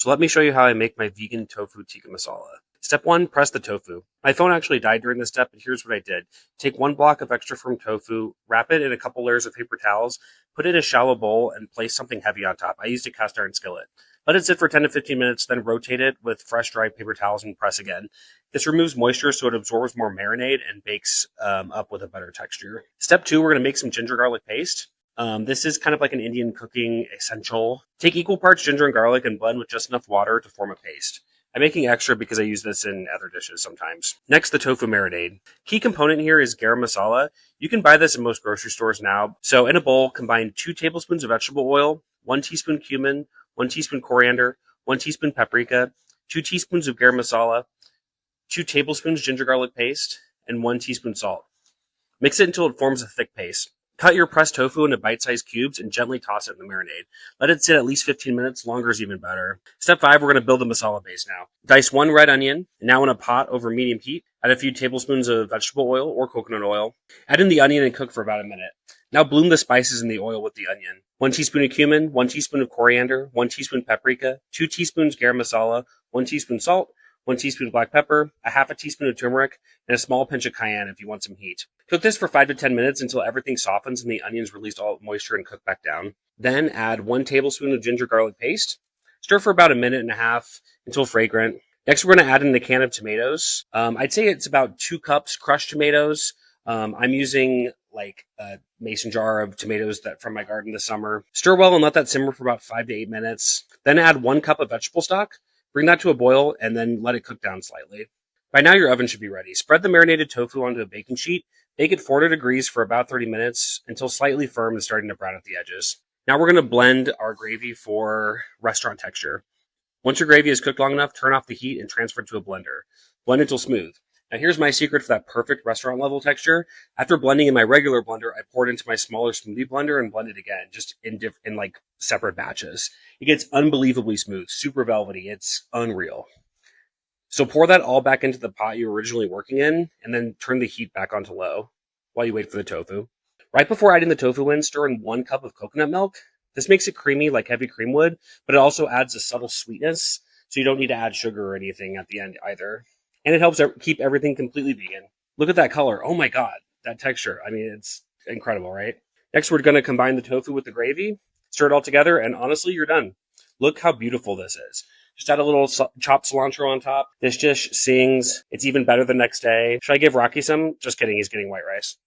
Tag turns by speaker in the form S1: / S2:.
S1: So let me show you how I make my vegan tofu tikka masala. Step 1, press the tofu. My phone actually died during this step, but here's what I did. Take 1 block of extra firm tofu, wrap it in a couple layers of paper towels, put it in a shallow bowl, and place something heavy on top. I used a cast iron skillet. Let it sit for 10 to 15 minutes, then rotate it with fresh dry paper towels and press again. This removes moisture so it absorbs more marinade and bakes up with a better texture. Step 2, we're going to make some ginger garlic paste. This is kind of like an Indian cooking essential. Take equal parts ginger and garlic and blend with just enough water to form a paste. I'm making extra because I use this in other dishes sometimes. Next, the tofu marinade. Key component here is garam masala. You can buy this in most grocery stores now. So in a bowl, combine 2 tablespoons of vegetable oil, 1 teaspoon cumin, 1 teaspoon coriander, 1 teaspoon paprika, 2 teaspoons of garam masala, 2 tablespoons ginger garlic paste, and 1 teaspoon salt. Mix it until it forms a thick paste. Cut your pressed tofu into bite-sized cubes and gently toss it in the marinade. Let it sit at least 15 minutes. Longer is even better. Step 5, we're going to build the masala base now. Dice 1 red onion, now in a pot over medium heat. Add a few tablespoons of vegetable oil or coconut oil. Add in the onion and cook for about a minute. Now bloom the spices in the oil with the onion. 1 teaspoon of cumin, 1 teaspoon of coriander, 1 teaspoon paprika, 2 teaspoons garam masala, 1 teaspoon salt, 1 teaspoon of black pepper, a half a teaspoon of turmeric, and a small pinch of cayenne if you want some heat. Cook this for 5 to 10 minutes until everything softens and the onions release all moisture and cook back down. Then add 1 tablespoon of ginger garlic paste. Stir for about a minute and a half until fragrant. Next, we're going to add in the can of tomatoes. I'd say it's about 2 cups crushed tomatoes. I'm using like a mason jar of tomatoes that from my garden this summer. Stir well and let that simmer for about 5 to 8 minutes. Then add 1 cup of vegetable stock. Bring that to a boil and then let it cook down slightly. By now, your oven should be ready. Spread the marinated tofu onto a baking sheet. Bake at 400 degrees for about 30 minutes until slightly firm and starting to brown at the edges. Now we're going to blend our gravy for restaurant texture. Once your gravy is cooked long enough, turn off the heat and transfer it to a blender. Blend until smooth. Now here's my secret for that perfect restaurant level texture. After blending in my regular blender, I pour it into my smaller smoothie blender and blend it again, just in like separate batches. It gets unbelievably smooth, super velvety. It's unreal. So pour that all back into the pot you were originally working in, and then turn the heat back onto low while you wait for the tofu. Right before adding the tofu in, stir in 1 cup of coconut milk. This makes it creamy like heavy cream would, but it also adds a subtle sweetness, so you don't need to add sugar or anything at the end either. And it helps keep everything completely vegan. Look at that color. Oh my God, that texture. I mean, it's incredible, right? Next, we're going to combine the tofu with the gravy, stir it all together, and honestly, you're done. Look how beautiful this is. Just add a little chopped cilantro on top. This dish sings. It's even better the next day. Should I give Rocky some? Just kidding. He's getting white rice.